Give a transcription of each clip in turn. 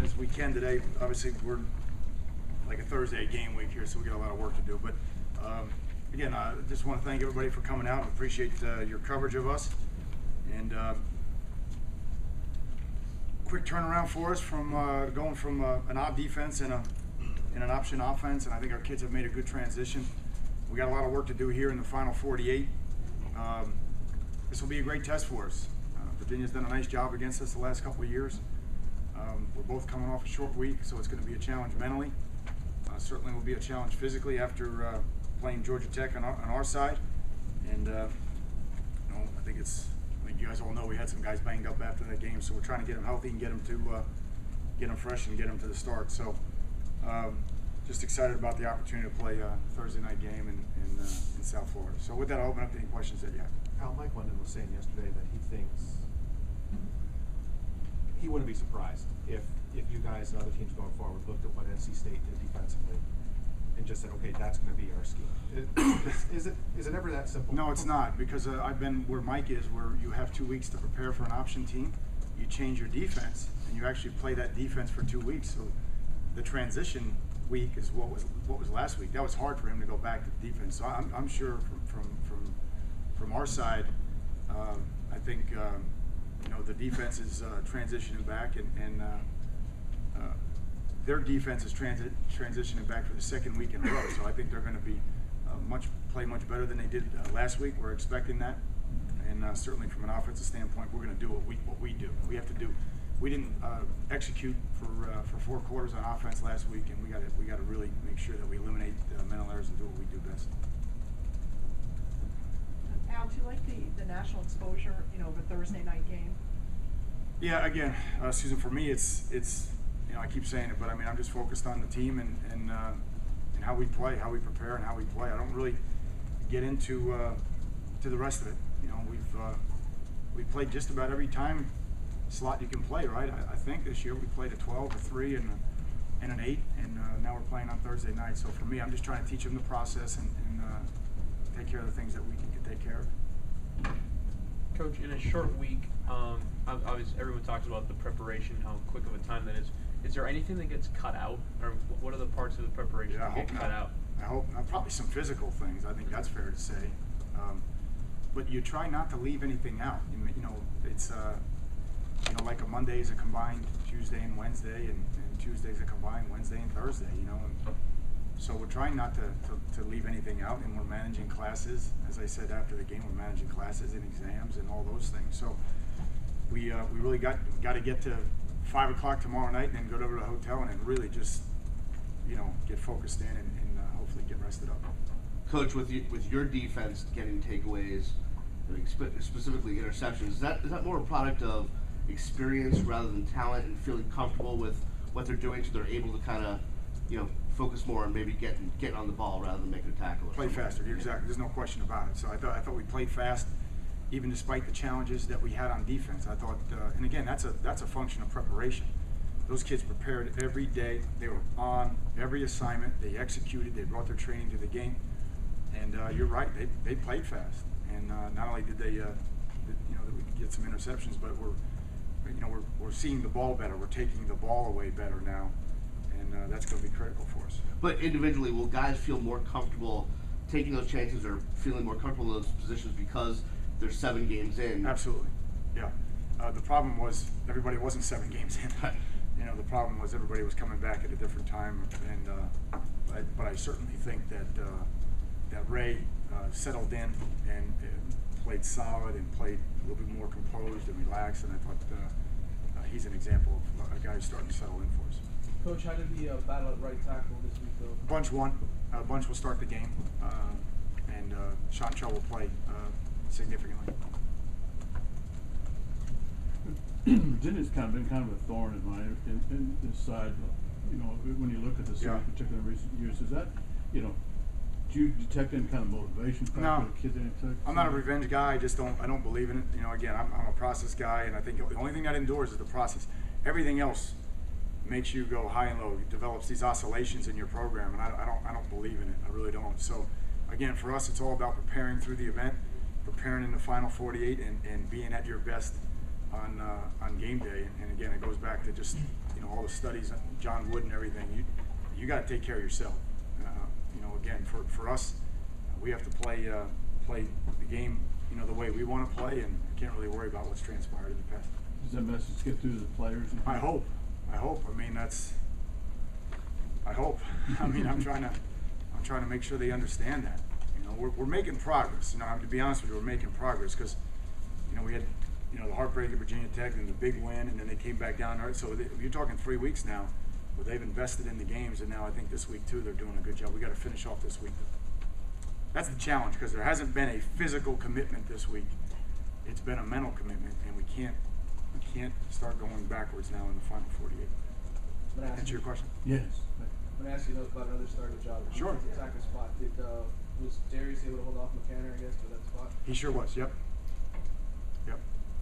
as we can today. Obviously, we're like a Thursday game week here, so we got a lot of work to do. But again, I just want to thank everybody for coming out. I appreciate your coverage of us. And quick turnaround for us from going from an odd defense and an option offense, and I think our kids have made a good transition. We got a lot of work to do here in the final 48. This will be a great test for us. Virginia's done a nice job against us the last couple of years. We're both coming off a short week, so it's going to be a challenge mentally. Certainly will be a challenge physically after playing Georgia Tech on our side. And I think you guys all know we had some guys banged up after that game, so we're trying to get them healthy and get them fresh and get them to the start. So just excited about the opportunity to play a Thursday night game in South Florida. So with that, I'll open up to any questions that you have. Al, Mike London was saying yesterday that he thinks he wouldn't be surprised if you guys and other teams going forward looked at what NC State did defensively and just said, okay, that's going to be our scheme. Is it ever that simple? No, it's not, because I've been where Mike is, where you have 2 weeks to prepare for an option team. You change your defense, and you actually play that defense for 2 weeks. So the transition week is what was last week. That was hard for him to go back to the defense. So I'm sure from our side, I think the defense is transitioning back, and their defense is transitioning back for the second week in a row. So I think they're going to be play much better than they did last week. We're expecting that, and certainly from an offensive standpoint, we're going to do what we do. We have to do. We didn't execute for 4 quarters on offense last week, and we got to really make sure that we eliminate mental errors and do what we do best. Al, do you like the national exposure, of a Thursday night game? Yeah, again, Susan, for me, it's I keep saying it, but I mean, I'm just focused on the team and how we play, how we prepare, and how we play. I don't really get into to the rest of it. We've played just about every time slot you can play, right? I think this year we played a 12, a 3, and an 8, and now we're playing on Thursday night. So for me, I'm just trying to teach them the process and take care of the things that we can take care of. Coach, in a short week, obviously everyone talks about the preparation, how quick of a time that is. Is there anything that gets cut out, or what are the parts of the preparation that get cut out? I hope not. Probably some physical things. I think that's fair to say. But you try not to leave anything out. It's like a Monday is a combined Tuesday and Wednesday, and Tuesday's a combined Wednesday and Thursday. And so we're trying not to leave anything out, and we're managing classes. As I said after the game, we're managing classes and exams and all those things. So we really got to get to 5 o'clock tomorrow night and then go over to the hotel and then really just get focused in and hopefully get rested up. Coach, with your defense getting takeaways, specifically interceptions, is that more a product of experience rather than talent and feeling comfortable with what they're doing, so they're able to kind of focus more on maybe getting on the ball rather than making a tackle? Play faster, exactly. There's no question about it. So I thought we played fast, even despite the challenges that we had on defense. I thought, and again, that's a function of preparation. Those kids prepared every day. They were on every assignment. They executed. They brought their training to the game. And you're right. They played fast. And not only did they, that we could get some interceptions, but we're seeing the ball better. We're taking the ball away better now, and that's going to be critical for us. But individually, will guys feel more comfortable taking those chances or feeling more comfortable in those positions because they're 7 games in? Absolutely, yeah. The problem was everybody wasn't 7 games in. The problem was everybody was coming back at a different time, and but I certainly think that Ray settled in and played solid and played a little bit more composed and relaxed, and I thought he's an example of a guy who's starting to settle in for us. Coach, how did the battle at right tackle this week go? Bunch won. Bunch will start the game, and Sean Cho will play significantly. Virginia's been kind of a thorn in this side. When you look at the side, particularly in recent years, is that do you detect any kind of motivation factor? No, kids I'm not a revenge guy. I don't believe in it. Again, I'm a process guy, and I think the only thing that endures is the process. Everything else makes you go high and low. It develops these oscillations in your program, and I don't believe in it. I really don't. So again, for us, it's all about preparing through the event, preparing in the final 48, and being at your best on game day. And again, it goes back to just all the studies, John Wood and everything. You got to take care of yourself. Again, for us, we have to play the game, the way we want to play, and can't really worry about what's transpired in the past. Does that message get through to the players? I hope. I hope. I'm trying to make sure they understand that. We're making progress. To be honest with you, we're making progress because, we had, the heartbreak at Virginia Tech and the big win, and then they came back down. So you're talking 3 weeks now where they've invested in the games, and now I think this week too they're doing a good job. We got to finish off this week. That's the challenge because there hasn't been a physical commitment this week. It's been a mental commitment, and we can't start going backwards now in the final 48. Answer your question? Yes. I'm gonna ask you about another starting job. Sure. Attacker spot. Was Darius able to hold off McKenna, I guess, for that spot? He sure was. Yep.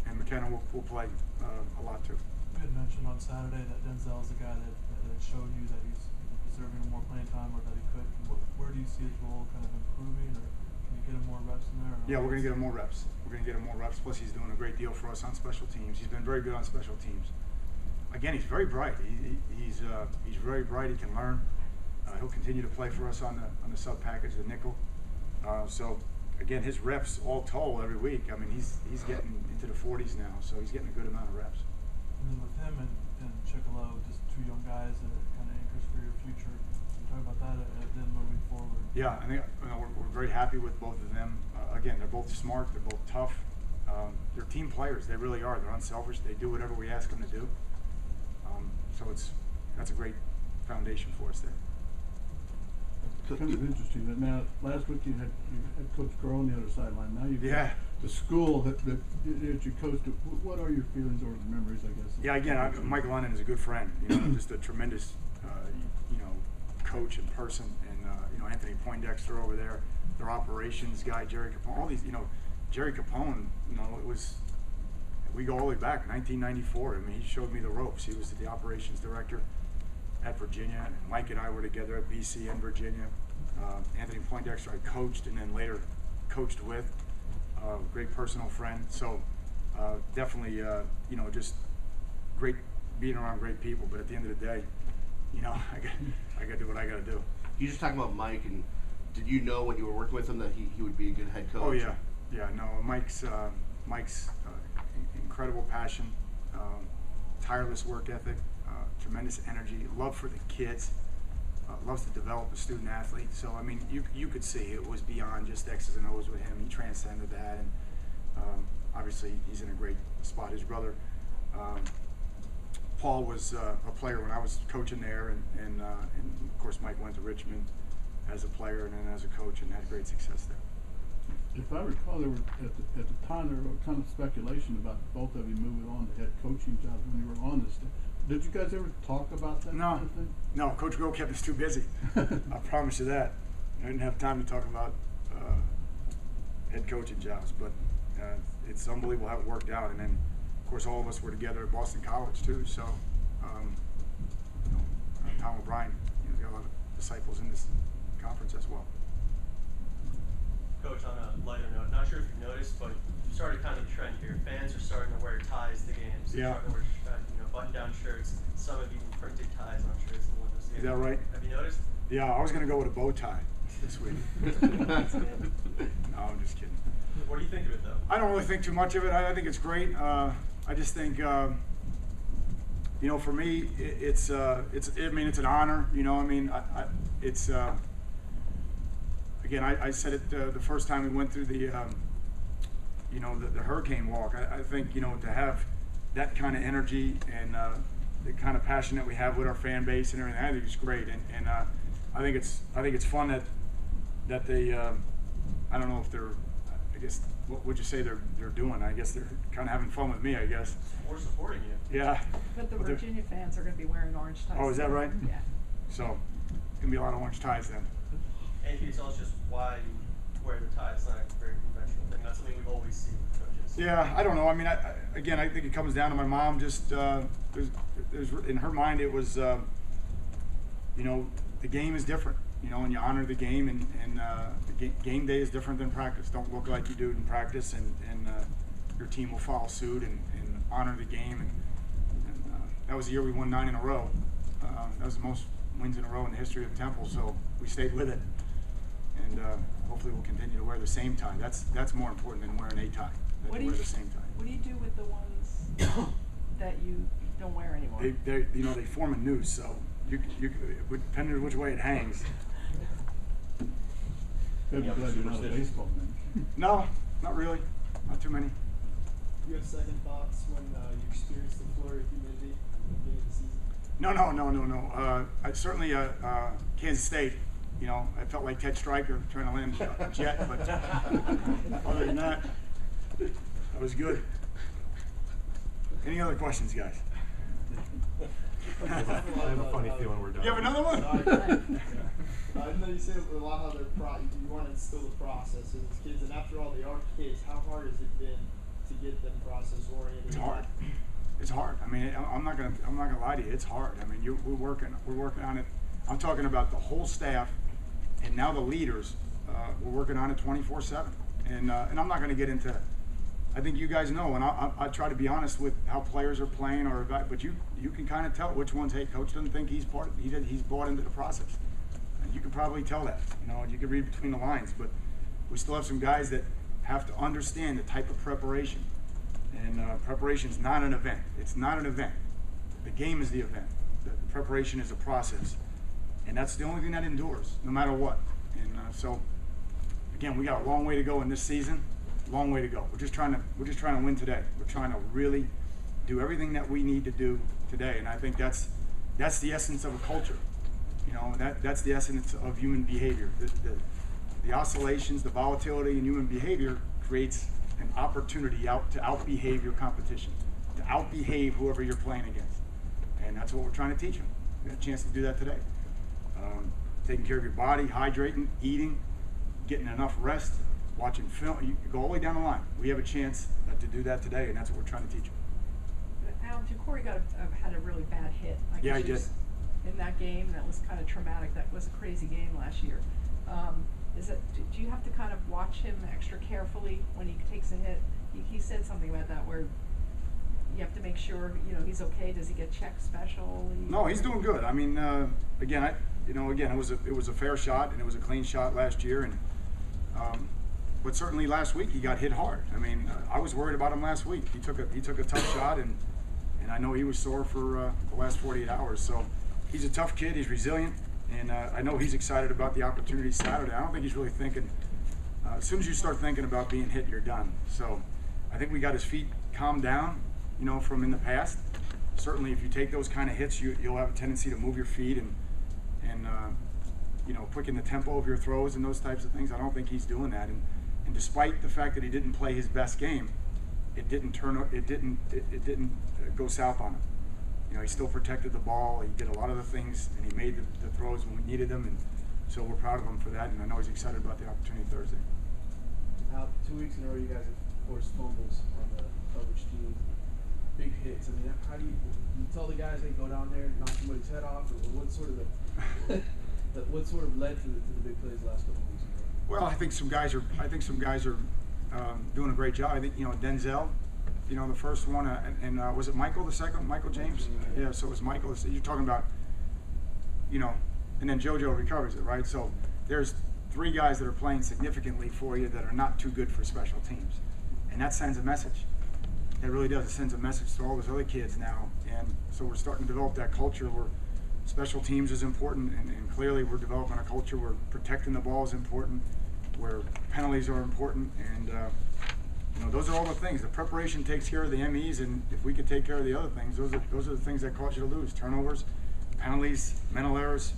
And McKenna will play a lot too. You had mentioned on Saturday that Denzel's the guy that showed you that he's deserving of more playing time, or that he could. Where do you see his role kind of improving, or can you get him more reps in there? Yeah, we're going to get him more reps. Plus, he's doing a great deal for us on special teams. He's been very good on special teams. Again, he's very bright. He's very bright. He can learn. He'll continue to play for us on the sub package, the nickel. So again, his reps all told every week. He's getting into the 40s now, so he's getting a good amount of reps. And then with him and Chicolo, just two young guys that are kind of anchors for your future. Can you talk about that then moving forward? Yeah, I think we're very happy with both of them. Again, they're both smart. They're both tough. They're team players. They really are. They're unselfish. They do whatever we ask them to do. So that's a great foundation for us there. It's kind of interesting that now last week you had Coach Groh on the other sideline. Now you've got the school that you coached. What are your feelings or memories, I guess? Yeah, again, Mike Lennon is a good friend. Just a tremendous, coach and person, and Anthony Poindexter over there, their operations guy, Jerry Capone. All these, Jerry Capone. It was. We go all the way back, 1994. He showed me the ropes. He was the operations director at Virginia. And Mike and I were together at BC in Virginia. Anthony Poindexter I coached and then later coached with. Great personal friend. So definitely, just great being around great people. But at the end of the day, I got to do what I got to do. You just talking about Mike, and did you know when you were working with him that he would be a good head coach? Oh yeah. No, Mike's incredible passion, tireless work ethic, tremendous energy, love for the kids, loves to develop a student athlete. So you could see it was beyond just X's and O's with him. He transcended that, and obviously he's in a great spot. His brother Paul was a player when I was coaching there, and of course Mike went to Richmond as a player and then as a coach and had great success there. If I recall, there were at the time there was kind of speculation about both of you moving on to head coaching jobs when you were on this. Did you guys ever talk about that No, kind of thing? no. Coach Groh kept us too busy. I promise you that. I didn't have time to talk about head coaching jobs, but it's unbelievable how it worked out. And then, of course, all of us were together at Boston College too. So, Tom O'Brien, got a lot of disciples in this conference as well. Coach, on a lighter note, not sure if you've noticed, but you started kind of a trend here. Fans are starting to wear ties to games. Yeah. Starting to wear button-down shirts. Some have even printed ties on shirts in the windows. Is that right? Have you noticed? Yeah, I was going to go with a bow tie this week. No, I'm just kidding. What do you think of it, though? I don't really think too much of it. I think it's great. I just think, for me, it's an honor. It's. Again, I said it the first time we went through the hurricane walk. I think to have that kind of energy and the kind of passion that we have with our fan base and everything, I think it's great. And I think it's fun that they. I don't know if they're. I guess what would you say they're doing? I guess they're kind of having fun with me. I guess. We're supporting you. Yeah. But the Virginia fans are going to be wearing orange ties. Oh, is that right? Yeah. So, gonna be a lot of orange ties then. And can you tell us just why you wear the tie? It's not a very conventional thing. That's something we always see with coaches. Yeah, I don't know. I think it comes down to my mom. Just there's in her mind it was the game is different. And you honor the game, and the game day is different than practice. Don't look like you do in practice, and your team will follow suit and honor the game, and that was the year we won 9 in a row. That was the most wins in a row in the history of Temple, so we stayed with it. And hopefully we'll continue to wear the same tie. That's more important than wearing a tie. That you wear the same tie. What do you do with the ones that you don't wear anymore? They form a noose, so depending on which way it hangs. I'm glad you're not a baseball man. No, not really. Not too many. Do you have second thoughts when you experienced the flurry of humidity at the beginning of the season? No. I certainly Kansas State. I felt like Ted Stryker trying to land a jet, but other than that was good. Any other questions, guys? I have a funny feeling we're done. You have another one? I know you say a lot how you want to instill the process in these kids, and after all, they are kids. How hard has it been to get them process oriented? It's hard. It's hard. I mean, I'm not gonna lie to you. It's hard. I mean, we're working on it. I'm talking about the whole staff, and now the leaders. We're working on it 24/7, and I'm not gonna get into. I think you guys know, and I try to be honest with how players are playing, but you can kind of tell which ones. Hey, coach doesn't think he's bought into the process. And you can probably tell that. You can read between the lines, but we still have some guys that have to understand the type of preparation. And preparation is not an event. It's not an event. The game is the event. The preparation is a process, and that's the only thing that endures, no matter what. And so, again, we got a long way to go in this season. Long way to go. We're just trying to win today. We're trying to really do everything that we need to do today, and I think that's the essence of a culture. That's the essence of human behavior. The oscillations, the volatility in human behavior creates an opportunity to outbehave your competition, to outbehave whoever you're playing against, and that's what we're trying to teach them. We got a chance to do that today. Taking care of your body, hydrating, eating, getting enough rest, watching film. You go all the way down the line. We have a chance to do that today, and that's what we're trying to teach them. Al, Corey had a really bad hit. Yeah, he did. In that game, that was kind of traumatic. That was a crazy game last year. Do you have to kind of watch him extra carefully when he takes a hit? He said something about that where you have to make sure he's okay. Does he get checked special? No, he's doing good. I mean, again, it was a fair shot and it was a clean shot last year, and but certainly last week he got hit hard. I mean, I was worried about him last week. He took a tough shot, and I know he was sore for the last 48 hours. So he's a tough kid. He's resilient, and I know he's excited about the opportunity Saturday. I don't think he's really thinking. As soon as you start thinking about being hit, you're done. So I think we got his feet calmed down, from in the past. Certainly, if you take those kind of hits, you'll have a tendency to move your feet and quicken the tempo of your throws and those types of things. I don't think he's doing that. And despite the fact that he didn't play his best game, it didn't go south on him. He still protected the ball. He did a lot of the things, and he made the throws when we needed them. And so we're proud of him for that. And I know he's excited about the opportunity Thursday. 2 weeks in a row, you guys have forced fumbles on the coverage team. Big hits. I mean, how do you tell the guys, hey, go down there and knock somebody's head off, or what sort of led to the big plays the last couple of weeks? Well, I think some guys are doing a great job. I think Denzel, the first one, and was it Michael the second? Michael James? Yeah. So it was Michael. You're talking about, and then JoJo recovers it, right? So there's 3 guys that are playing significantly for you that are not too good for special teams, and that sends a message. It really does. It sends a message to all those other kids now, and so we're starting to develop that culture where special teams is important, and clearly we're developing a culture where protecting the ball is important, where penalties are important, and those are all the things. The preparation takes care of the MEs, and if we could take care of the other things, those are the things that cause you to lose: turnovers, penalties, mental errors.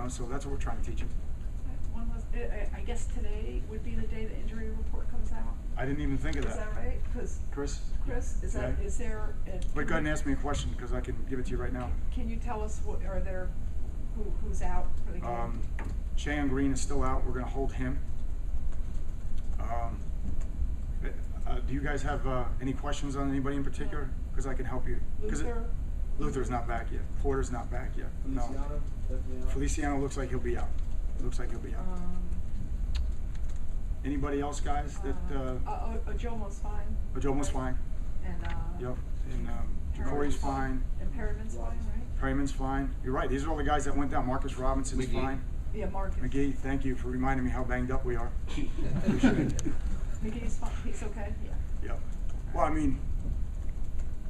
So that's what we're trying to teach them. I guess today would be the day the injury report comes out. I didn't even think of that. Is that right? Because Chris, is there? But go ahead and ask me a question because I can give it to you right now. Can you tell us who's out for the game? Cheyenne Green is still out. We're going to hold him. Do you guys have any questions on anybody in particular? Because I can help you. Luther's not back yet. Porter's not back yet. Feliciano, No. Feliciano looks like he'll be out. Anybody else, guys? That Ojomo's fine. Ojomo's fine. And Yep. And Corey's fine. And Perriman's fine, right? Perryman's fine. You're right. These are all the guys that went down. Marcus Robinson's McGee. fine. Yeah, Marcus. McGee, thank you for reminding me how banged up we are. Appreciate it. McGee's fine, he's okay, yeah. Yep. Well, I mean,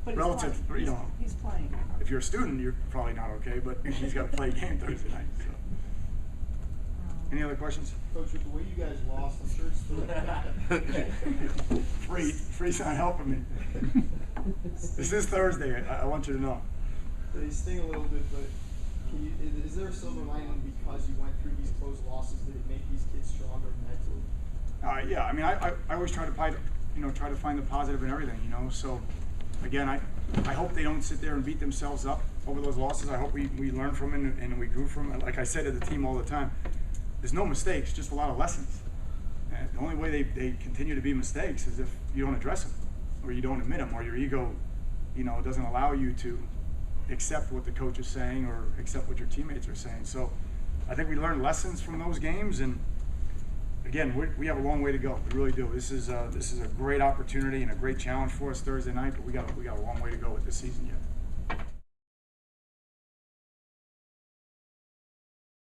But he's relative, playing. you know, He's playing. if you're a student, you're probably not okay, but he's got to play a game Thursday night. So. Any other questions? Coach, with the way you guys lost, I'm sure it's still. Free's not helping me. This is Thursday. I want you to know. They sting a little bit, but can you, is there a silver lining because you went through these close losses? Did it make these kids stronger mentally? Yeah, I mean, I always try to find, try to find the positive in everything, So, again, I hope they don't sit there and beat themselves up over those losses. I hope we learn from it and we grew from it. Like I say to the team all the time, there's no mistakes, just a lot of lessons. And the only way they continue to be mistakes is if you don't address them, or you don't admit them, or your ego, doesn't allow you to accept what the coach is saying or accept what your teammates are saying. So, I think we learned lessons from those games, and again, we have a long way to go. We really do. This is a great opportunity and a great challenge for us Thursday night, but we got a long way to go with this season yet.